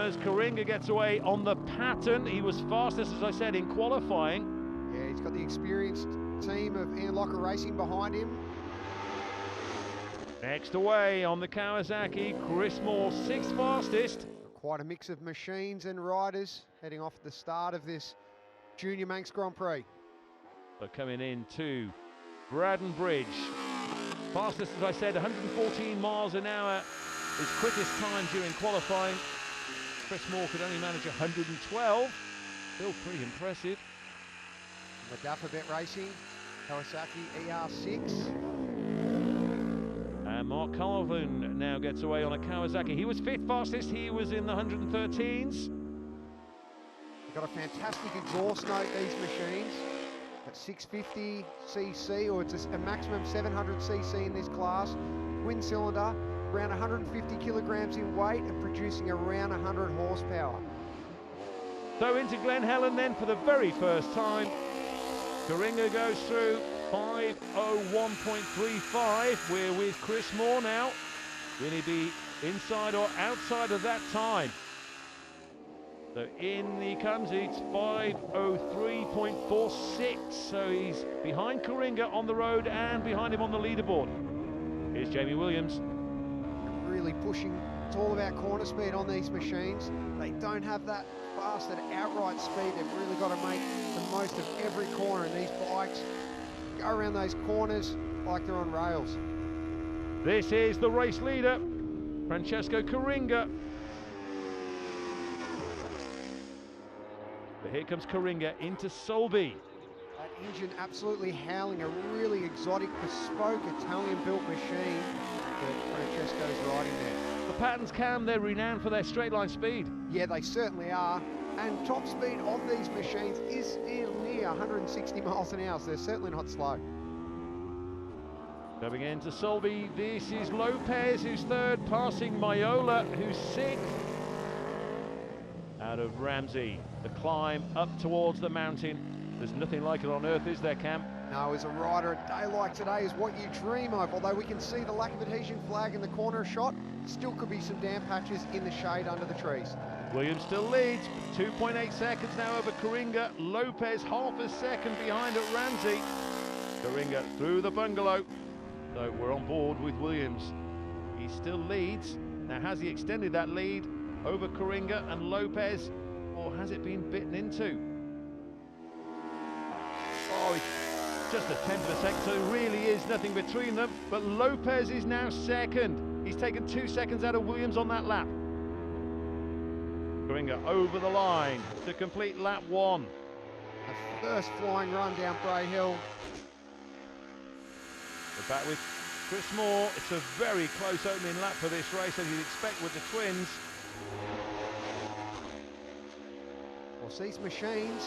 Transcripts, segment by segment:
as Coringa gets away on the pattern. He was fastest, as I said, in qualifying. Yeah, he's got the experienced team of Ian Locker Racing behind him. Next away on the Kawasaki, Chris Moore, 6th fastest. Quite a mix of machines and riders heading off at the start of this Junior Manx Grand Prix. But coming in to Braddon Bridge. Fastest, as I said, 114 miles an hour. His quickest time during qualifying. Chris Moore could only manage 112. Still pretty impressive. Medafabet Racing, Kawasaki ER6. And Mark Colvin now gets away on a Kawasaki. He was 5th fastest. He was in the 113s. They've got a fantastic exhaust note, these machines. At 650cc, or it's a maximum 700cc in this class. Twin cylinder, around 150 kilograms in weight and producing around 100 horsepower. So into Glen Helen then for the very first time. Coringa goes through 5:01.35. We're with Chris Moore now. Will he be inside or outside of that time? So in he comes, it's 5:03.46. So he's behind Coringa on the road and behind him on the leaderboard. Here's Jamie Williams. Really pushing. It's all about corner speed on these machines. They don't have that fast and outright speed. They've really got to make the most of every corner, and these bikes go around those corners like they're on rails. This is the race leader, Francesco Coringa. But here comes Coringa into Solby. That engine absolutely howling, a really exotic, bespoke, Italian-built machine that Francesco's riding there. The Pattons Cam, they're renowned for their straight line speed. Yeah, they certainly are. And top speed of these machines is near 160 miles an hour, so they're certainly not slow. Coming into Solby, this is Lopez, who's 3rd, passing Mayola, who's 6th. Out of Ramsey, the climb up towards the mountain. There's nothing like it on earth, is there, Cam? No, as a rider, a day like today is what you dream of. Although we can see the lack of adhesion flag in the corner shot, still could be some damp patches in the shade under the trees. Williams still leads, 2.8 seconds now over Coringa. Lopez half a second behind at Ramsey. Coringa through the bungalow. So we're on board with Williams. He still leads. Now has he extended that lead over Coringa and Lopez, or has it been bitten into? Oh, it's just a 10th of a second, so there really is nothing between them. But Lopez is now 2nd. He's taken 2 seconds out of Williams on that lap. Coringa over the line to complete lap 1. The first flying run down Bray Hill. We're back with Chris Moore. It's a very close opening lap for this race, as you'd expect with the twins. Well, these machines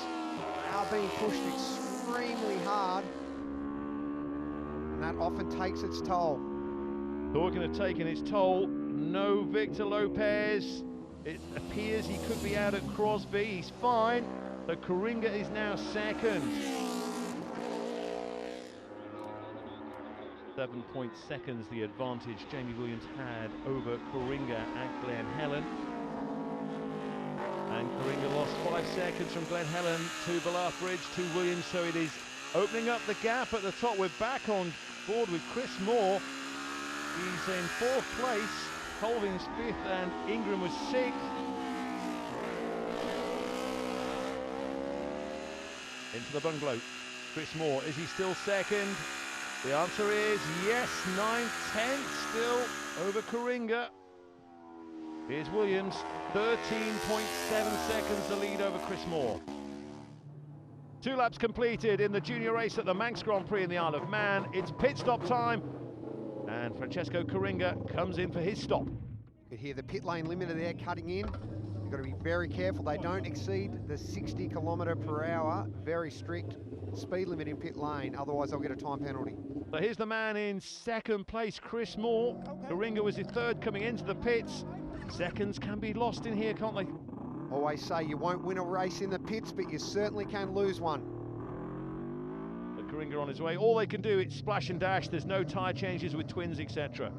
are being pushed extremely hard, and that often takes its toll. Talking of taking its toll, no Victor Lopez. It appears he could be out at Crosby. He's fine. So Coringa is now 2nd. 7 seconds the advantage Jamie Williams had over Coringa at Glen Helen. And Coringa lost 5 seconds from Glen Helen to Ballaugh Bridge to Williams, so it is opening up the gap at the top. We're back on board with Chris Moore. He's in 4th place, Colvin's 5th, and Ingram was 6th. Into the bungalow, Chris Moore, is he still 2nd? The answer is yes, 9/10 still over Coringa. Here's Williams, 13.7 seconds the lead over Chris Moore. 2 laps completed in the junior race at the Manx Grand Prix in the Isle of Man. It's pit stop time, and Francesco Coringa comes in for his stop. You could hear the pit lane limiter there cutting in. You've got to be very careful. They don't exceed the 60 km/h. Very strict speed limit in pit lane, otherwise they'll get a time penalty. So here's the man in 2nd place, Chris Moore. Coringa was his 3rd coming into the pits. Seconds can be lost in here, can't they? Always say you won't win a race in the pits, but you certainly can lose one. But Coringa on his way. All they can do is splash and dash. There's no tyre changes with twins, etc.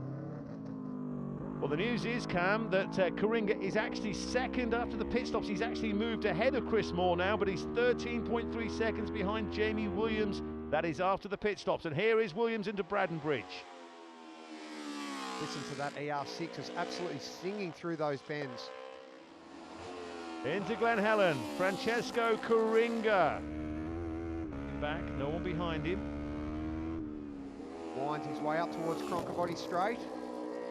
Well, the news is, Cam, that Coringa is actually second after the pit stops. He's actually moved ahead of Chris Moore now, but he's 13.3 seconds behind Jamie Williams. That is after the pit stops. And here is Williams into Braddon Bridge. Listen to that ER6, it's absolutely singing through those bends. Into Glen Helen, Francesco Coringa. Back, no one behind him. Winds his way up towards Cronkabody Straight.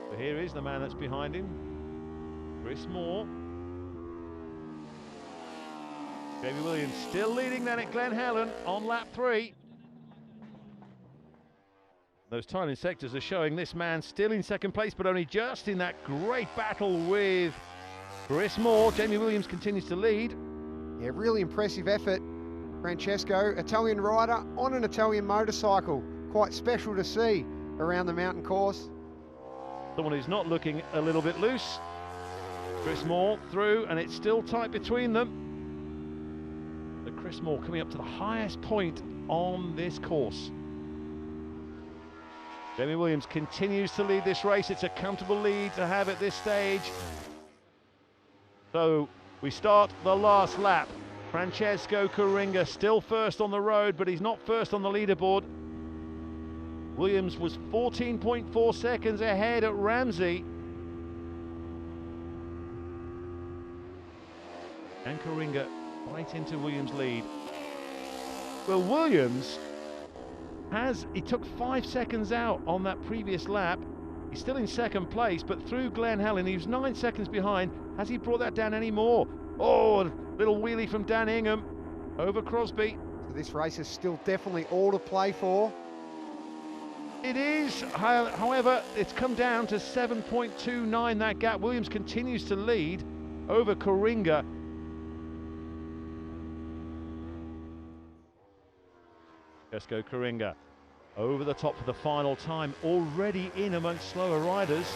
So here is the man that's behind him, Chris Moore. Jamie Williams still leading then at Glen Helen on lap 3. Those timing sectors are showing this man still in second place, but only just in that great battle with Chris Moore. Jamie Williams continues to lead. Yeah, really impressive effort. Francesco, Italian rider on an Italian motorcycle. Quite special to see around the mountain course. Someone who's not looking a little bit loose. Chris Moore through, and it's still tight between them. But Chris Moore coming up to the highest point on this course. Jamie Williams continues to lead this race. It's a comfortable lead to have at this stage. So we start the last lap. Francesco Coringa still first on the road, but he's not first on the leaderboard. Williams was 14.4 seconds ahead at Ramsey. And Coringa right into Williams' lead. Well, Williams he took 5 seconds out on that previous lap. He's still in second place, but through Glen Helen, he was 9 seconds behind. Has he brought that down any more? Oh, a little wheelie from Dan Ingham over Crosby. So this race is still definitely all to play for. It is, however, it's come down to 7.29, that gap. Williams continues to lead over Coringa. Francesco Coringa over the top for the final time, already in amongst slower riders.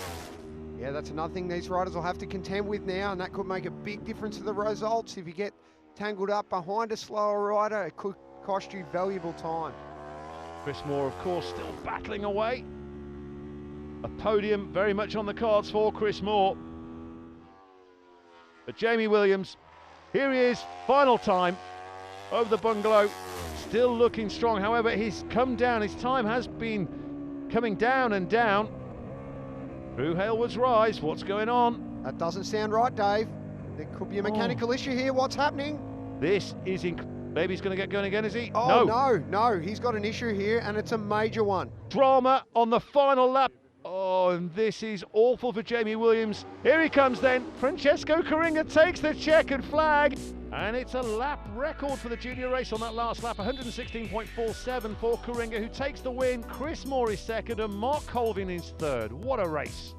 Yeah, that's another thing these riders will have to contend with now, and that could make a big difference to the results. If you get tangled up behind a slower rider, it could cost you valuable time. Chris Moore, of course, still battling away. A podium very much on the cards for Chris Moore. But Jamie Williams, here he is, final time over the bungalow, still looking strong. However, he's come down, his time has been coming down and down. Through Halewood's Rise, what's going on? That doesn't sound right, Dave. There could be a mechanical issue here. What's happening? This is maybe he's going to get going again, is he? Oh, no, he's got an issue here, and it's a major one. Drama on the final lap. Oh, and this is awful for Jamie Williams. Here he comes then. Francesco Coringa takes the checkered flag, and it's a lap record for the junior race on that last lap. 116.47 for Coringa, who takes the win. Chris Moore is second, and Mark Colvin is third. What a race.